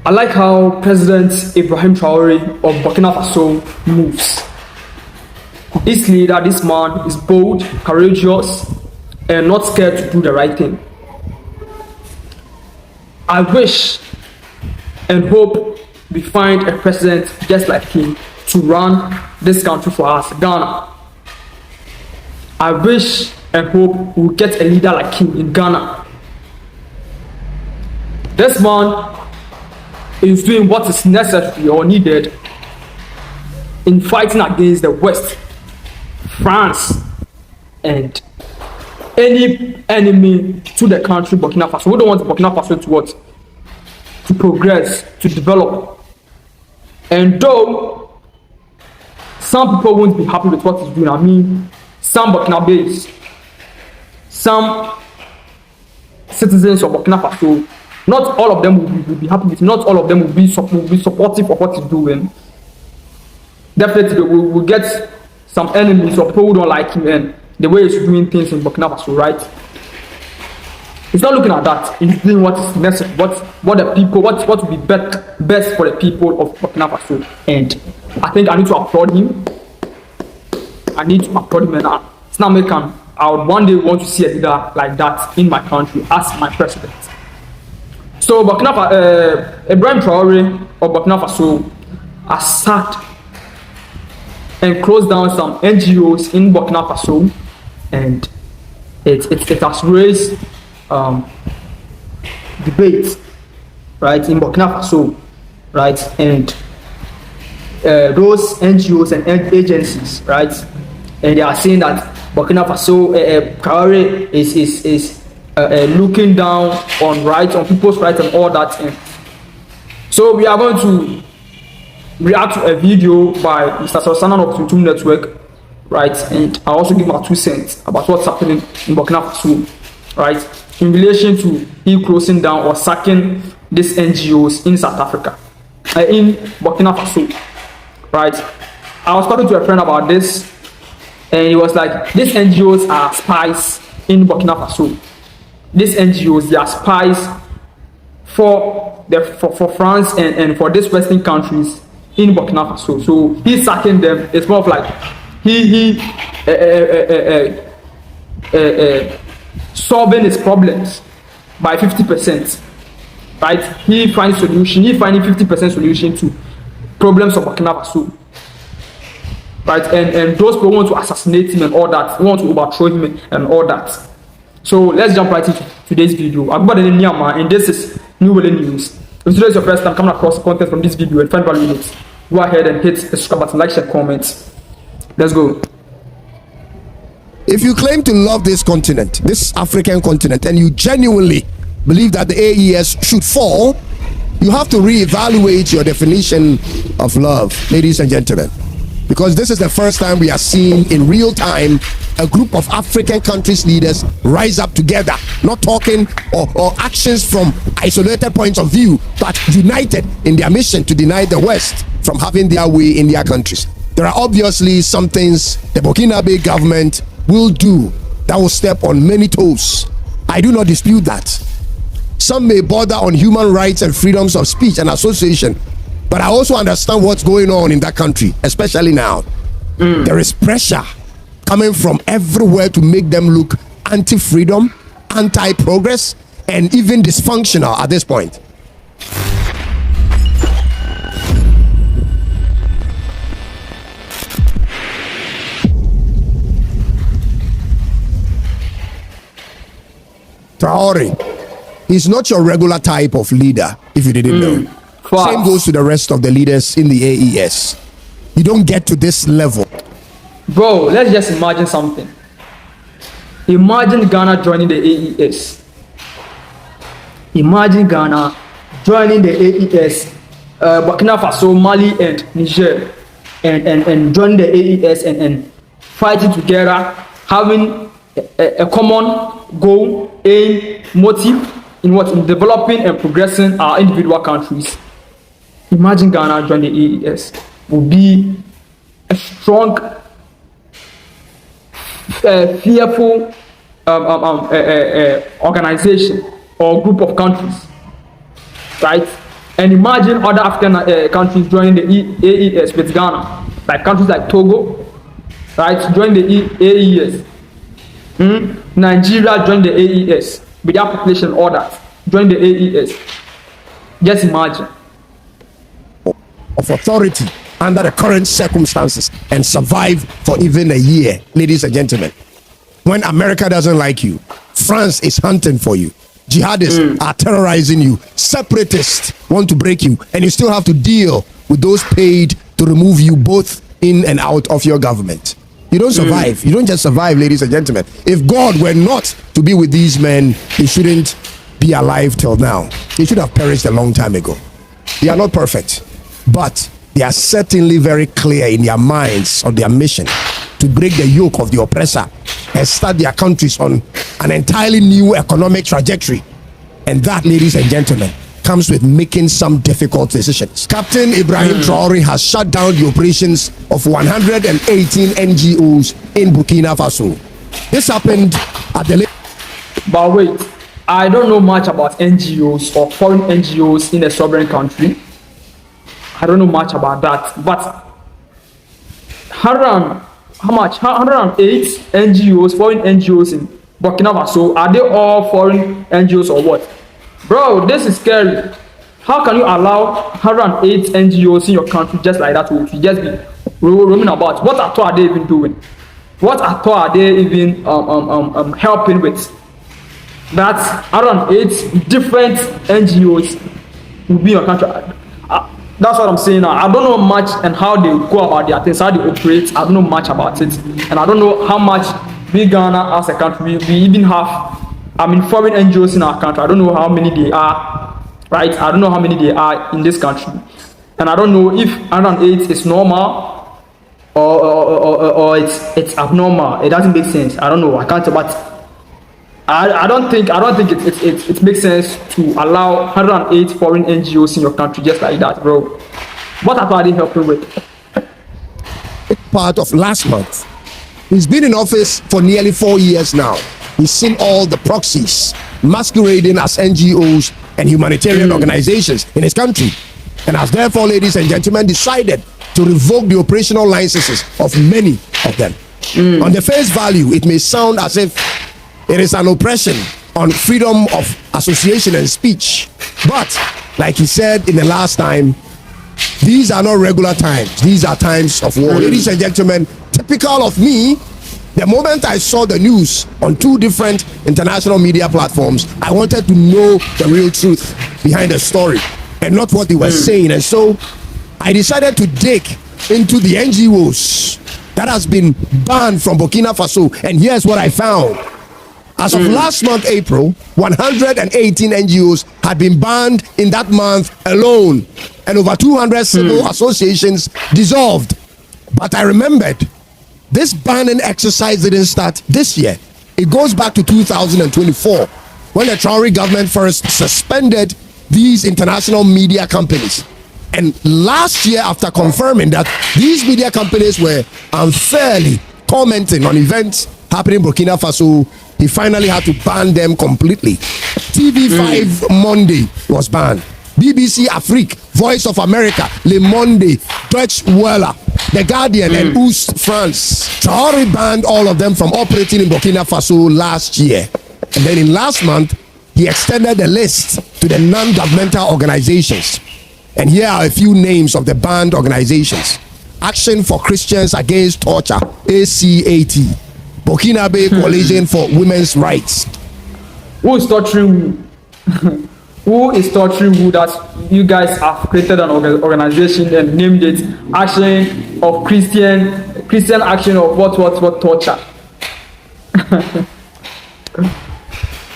I like how President Ibrahim Traoré of Burkina Faso moves. This leader, this man, is bold, courageous, and not scared to do the right thing. I wish and hope we find a president just like him to run this country for us, Ghana. I wish and hope we'll get a leader like him in Ghana. This man is doing what is necessary or needed in fighting against the West, France, and any enemy to the country Burkina Faso. We don't want Burkina Faso to what? To progress, to develop. And though some people won't be happy with what he's doing, I mean, some Burkinabes, some citizens of Burkina Faso, not all of them will be happy with it. Not all of them will be supportive of what he's doing. Definitely, we will get some enemies or people who don't like him and the way he's doing things in Burkina Faso, right? He's not looking at that. He's doing what is necessary, what the people, what will be best for the people of Burkina Faso. And I think I need to applaud him. And it's not making. I would one day want to see a leader like that in my country as my president. So Ibrahim Traoré of Burkina Faso has sacked and closed down some NGOs in Burkina Faso, and it has raised debate, right, in Burkina Faso, right, and those NGOs and agencies, right, and they are saying that Burkina Faso Traoré is looking down on people's rights and all that. And so we are going to react to a video by Mr. Sasanan of Tuntum Network, right, and I also give my 2 cents about what's happening in Burkina Faso, right, in relation to he closing down or sacking these NGOs in South Africa, in Burkina Faso, right. I was talking to a friend about this, and he was like, these NGOs are spies in Burkina Faso. These NGOs, they are spies for France and for these Western countries in Burkina Faso. So he's sacking them. It's more of like he solving his problems by 50%, right? He finding 50% solution to problems of Burkina Faso, right? And those people want to assassinate him and all that, want to overthrow him and all that. So let's jump right into today's video. I'm Captain Ibrahim, and this is New World News. If today is your first time coming across content from this video and find value in it, go ahead and hit the subscribe button, like, share, comment. Let's go. If you claim to love this continent, this African continent, and you genuinely believe that the AES should fall, you have to reevaluate your definition of love, ladies and gentlemen. Because this is the first time we are seeing in real time a group of African countries' leaders rise up together, not talking or actions from isolated points of view, but united in their mission to deny the West from having their way in their countries. There are obviously some things the Burkinabe government will do that will step on many toes. I do not dispute that. Some may bother on human rights and freedoms of speech and association, but I also understand what's going on in that country, especially now. There is pressure coming from everywhere to make them look anti-freedom, anti-progress, and even dysfunctional at this point. Traoré is not your regular type of leader, if you didn't know. Same goes to the rest of the leaders in the AES. You don't get to this level. Bro, let's just imagine something. Imagine Ghana joining the AES. Imagine Ghana joining the AES, Burkina Faso, Mali, and Niger, and joining the AES and fighting together, having a common goal, aim, motive in developing and progressing our individual countries. Imagine Ghana joining the AES will be a strong, fearful organization or group of countries, right? And imagine other African countries joining the AES with Ghana, like countries like Togo, right, join the AES. Nigeria joined the AES with their population orders, join the AES. Just imagine. Of authority under the current circumstances and survive for even a year, ladies and gentlemen. When America doesn't like you, France is hunting for you, jihadists are terrorizing you, separatists want to break you, and you still have to deal with those paid to remove you both in and out of your government. You don't survive. You don't just survive, ladies and gentlemen. If God were not to be with these men, he shouldn't be alive till now. He should have perished a long time ago. They are not perfect, but they are certainly very clear in their minds on their mission to break the yoke of the oppressor and start their countries on an entirely new economic trajectory. And that, ladies and gentlemen, comes with making some difficult decisions. Captain Ibrahim Traoré has shut down the operations of 118 NGOs in Burkina Faso. This happened at the... But wait, I don't know much about NGOs or foreign NGOs in a sovereign country. I don't know much about that. But 108 NGOs, foreign NGOs in Burkina Faso, are they all foreign NGOs or what? Bro, this is scary. How can you allow 108 NGOs in your country just like that to just be roaming about? What at all are they even doing? What at all are they even helping with? That's 108 different NGOs will be in your country. That's what I'm saying now. I don't know much and how they go about their things, how they operate. I don't know much about it. And I don't know how much we Ghana as a country, we even have, foreign NGOs in our country. I don't know how many they are, right? I don't know how many they are in this country. And I don't know if 108 is normal or it's abnormal. It doesn't make sense. I don't know. I can't, but I don't think it makes sense to allow 108 foreign NGOs in your country just like that, bro. What are they helping with? Part of last month. He's been in office for nearly 4 years now. He's seen all the proxies masquerading as NGOs and humanitarian organizations in his country, and has therefore, ladies and gentlemen, decided to revoke the operational licenses of many of them. On the face value, it may sound as if it is an oppression on freedom of association and speech. But, like he said in the last time, these are not regular times. These are times of war. Ladies and gentlemen, typical of me, the moment I saw the news on 2 different international media platforms, I wanted to know the real truth behind the story and not what they were saying. And so I decided to dig into the NGOs that has been banned from Burkina Faso. And here's what I found. As of last month, April, 118 NGOs had been banned in that month alone, and over 200 civil associations dissolved. But I remembered, this banning exercise didn't start this year. It goes back to 2024, when the Traoré government first suspended these international media companies. And last year, after confirming that these media companies were unfairly commenting on events happening in Burkina Faso, he finally had to ban them completely. TV5 Monday was banned. BBC Afrique, Voice of America, Le Monde, Deutsche Welle, The Guardian, and Oost France. Traoré banned all of them from operating in Burkina Faso last year. And then in last month, he extended the list to the non-governmental organizations. And here are a few names of the banned organizations. Action for Christians Against Torture, ACAT. Burkina Faso Coalition for Women's Rights. Who is torturing who? Who is torturing who? That you guys have created an organization and named it Action of Christian Action of what torture.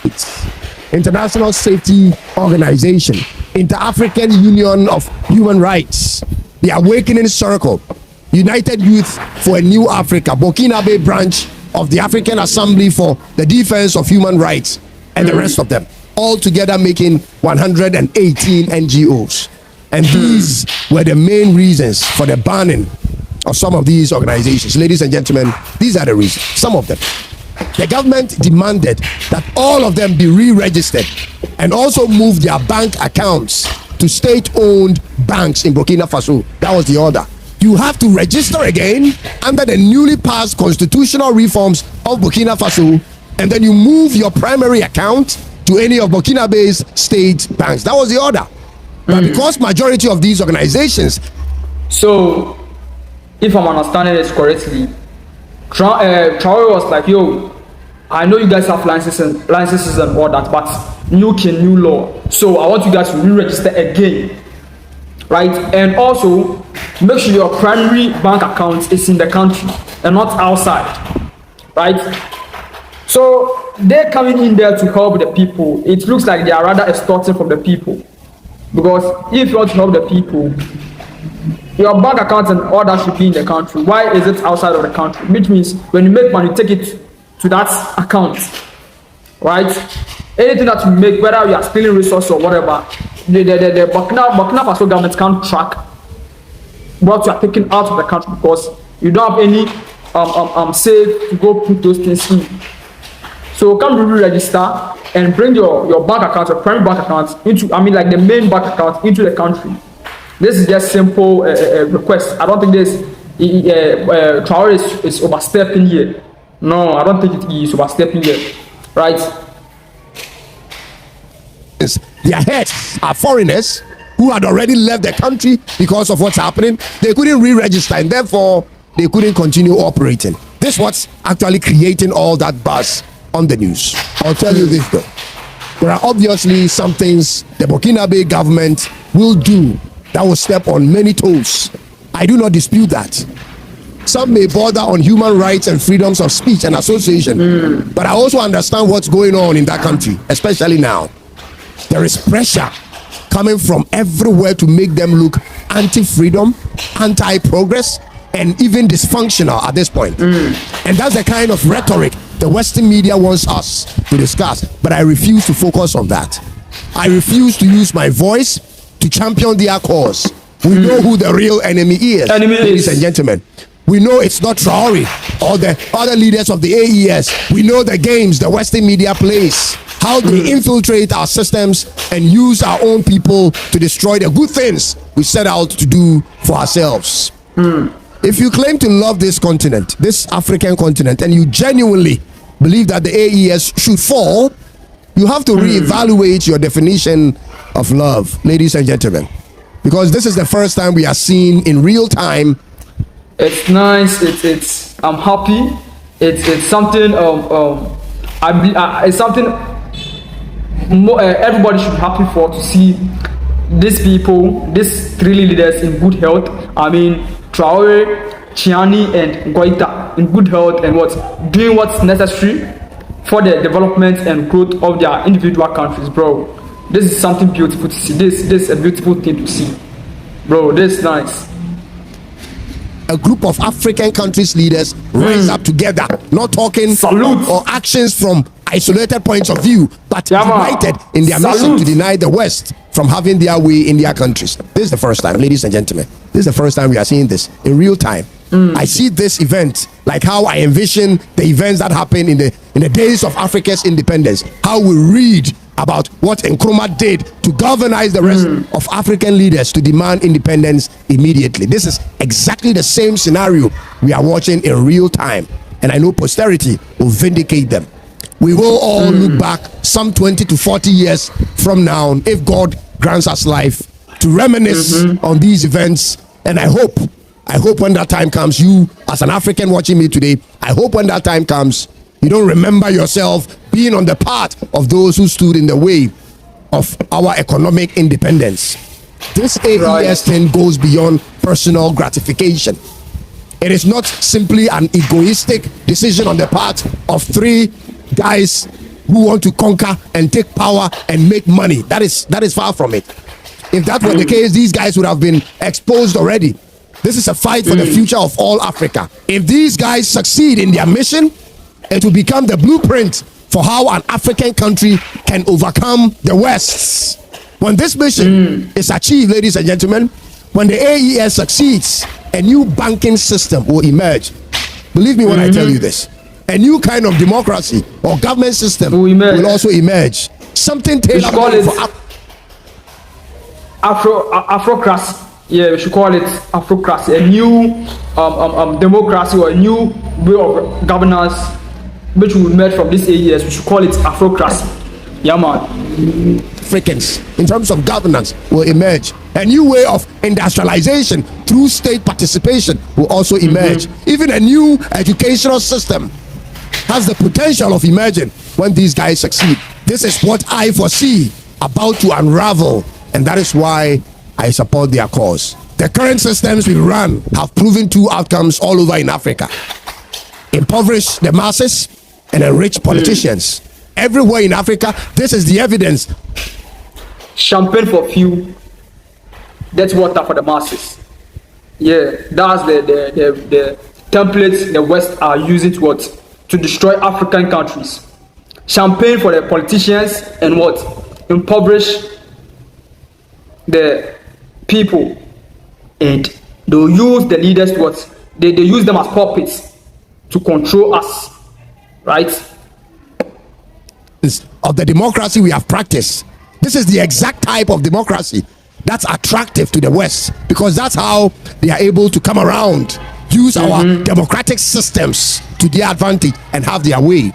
It's International Safety Organization, Inter-African Union of Human Rights, the Awakening Circle, United Youth for a New Africa, Burkina Faso branch of the African Assembly for the Defense of Human Rights, and the rest of them, all together making 118 NGOs. And these were the main reasons for the banning of some of these organizations. Ladies and gentlemen, these are the reasons, some of them. The government demanded that all of them be re-registered and also move their bank accounts to to state-owned banks in Burkina Faso. That was the order. You have to register again under the newly passed constitutional reforms of Burkina Faso, and then you move your primary account to any of Burkina Faso's state banks. That was the order. But because majority of these organizations... So, if I'm understanding this correctly, Traoré was like, yo, I know you guys have licenses and all that, but new king, new law. So I want you guys to re-register again, right? And also, make sure your primary bank account is in the country and not outside, right? So they're coming in there to help the people. It looks like they are rather extorting from the people, because if you want to help the people, your bank account and all that should be in the country. Why is it outside of the country? Which means when you make money, you take it to that account, right? Anything that you make, whether you are stealing resources or whatever, the Burkina Faso government can't track what you are taking out of the country, because you don't have any say to go put those things in. So come re-register and bring your bank account, your primary bank account into, like the main bank account into the country. This is just simple request. I don't think this Traoré is overstepping here. No, I don't think he is overstepping here, right? Their heads are foreigners who had already left the country because of what's happening. They couldn't re-register, and therefore they couldn't continue operating. This is what's actually creating all that buzz on the news. I'll tell you this though, there are obviously some things the Burkina Faso government will do that will step on many toes. I do not dispute that. Some may border on human rights and freedoms of speech and association, but I also understand what's going on in that country, especially now. There is pressure coming from everywhere to make them look anti-freedom, anti-progress, and even dysfunctional at this point. And that's the kind of rhetoric the Western media wants us to discuss, but I refuse to focus on that. I refuse to use my voice to champion their cause. We know who the real enemy is, ladies and gentlemen. We know it's not Traoré or the other leaders of the AES. We know the games the Western media plays, how they infiltrate our systems and use our own people to destroy the good things we set out to do for ourselves. If you claim to love this continent, this African continent, and you genuinely believe that the AES should fall, you have to reevaluate your definition of love, ladies and gentlemen, because this is the first time we are seeing in real time. It's nice. It's I'm happy. It's something. It's something everybody should be happy for, to see these people, these three leaders in good health. Traoré, Chiani, and Goita in good health and doing what's necessary for the development and growth of their individual countries, bro. This is something beautiful to see. This is a beautiful thing to see, bro. This is nice. A group of African countries leaders rise up together, not talking or actions from isolated points of view, but united in their mission to deny the West from having their way in their countries. This is the first time, ladies and gentlemen. This is the first time we are seeing this in real time. I see this event like how I envision the events that happened in the days of Africa's independence. How we read about what Nkrumah did to galvanize the rest of African leaders to demand independence immediately. This is exactly the same scenario we are watching in real time, and I know posterity will vindicate them. We will all look back some 20 to 40 years from now, if God grants us life, to reminisce on these events. And I hope when that time comes, you as an African watching me today, I hope when that time comes, you don't remember yourself being on the part of those who stood in the way of our economic independence. This AES thing goes beyond personal gratification. It is not simply an egoistic decision on the part of three guys who want to conquer and take power and make money. That is far from it. If that were the case, these guys would have been exposed already. This is a fight for the future of all Africa. If these guys succeed in their mission, it will become the blueprint for how an African country can overcome the West. When this mission is achieved, ladies and gentlemen, when the AES succeeds, a new banking system will emerge. Believe me when I tell you this. A new kind of democracy or government system will also emerge. Something tailored for Afrocracy. Yeah, we should call it Afrocracy, a new democracy or a new way of governance which will emerge from this AES. We should call it Afrocracy. Yeah, man. Africans, in terms of governance, will emerge. A new way of industrialization through state participation will also emerge. Even a new educational system has the potential of emerging when these guys succeed. This is what I foresee about to unravel, and that is why I support their cause. The current systems we run have proven two outcomes all over in Africa: impoverish the masses and enrich politicians. Everywhere in Africa, this is the evidence. Champagne for few, that's water for the masses. Yeah, that's the templates the West are using to destroy African countries. Champagne for the politicians and what? Impoverish the people, and they'll use the leaders to what? They use them as puppets to control us, right? Of the democracy we have practiced. This is the exact type of democracy that's attractive to the West, because that's how they are able to come around, use our democratic systems to their advantage and have their way.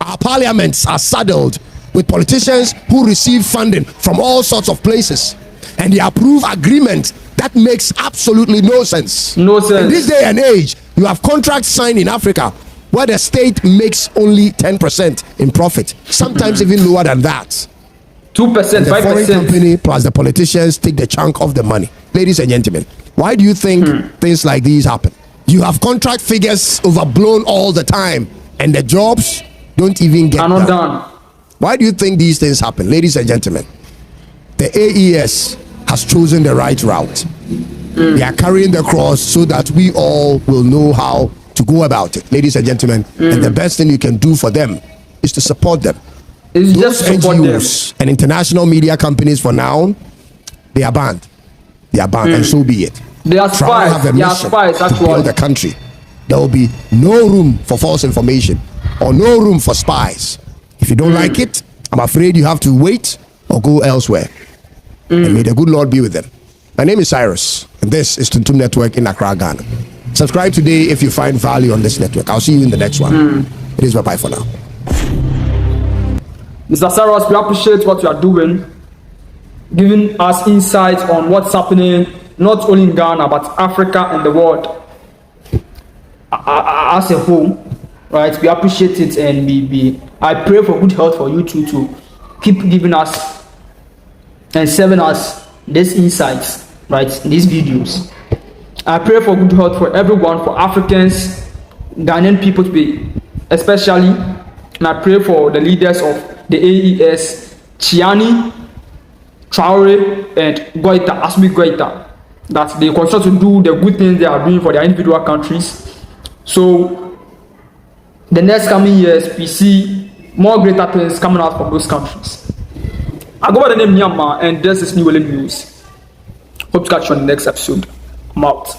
Our parliaments are saddled with politicians who receive funding from all sorts of places, and they approve agreements that makes absolutely no sense. No sense. In this day and age, you have contracts signed in Africa where the state makes only 10% in profit, sometimes even lower than that. 2%, the 5%. foreign company plus the politicians take the chunk of the money. Ladies and gentlemen, why do you think things like these happen? You have contract figures overblown all the time, and the jobs don't even get done. Why do you think these things happen? Ladies and gentlemen, the AES has chosen the right route. They are carrying the cross so that we all will know how to go about it. Ladies and gentlemen, and the best thing you can do for them is to support them. It's Those just support NGOs and international media companies, for now, they are banned. They are banned, and so be it. They are spies. Have a They are mission spies, to actually. build the country. There will be no room for false information or no room for spies. If you don't like it, I'm afraid you have to wait or go elsewhere. And may the good Lord be with them. My name is Cyrus, and this is Tuntum Network in Accra, Ghana. Subscribe today if you find value on this network. I'll see you in the next one. It is bye-bye for now. Mr. Cyrus, we appreciate what you are doing, giving us insights on what's happening not only in Ghana but Africa and the world as a whole. Right? We appreciate it, and I pray for good health for you too, to keep giving us and serving us these insights, right? These videos. I pray for good health for everyone, for Africans, Ghanaian people to be, especially, and I pray for the leaders of the AES, Chiani, Traoré, and Goita, Asmi Goita, that they continue to do the good things they are doing for their individual countries. So, the next coming years, we see more greater things coming out from those countries. I go by the name Nyama, and this is New News. Hope to catch you on the next episode. I'm out.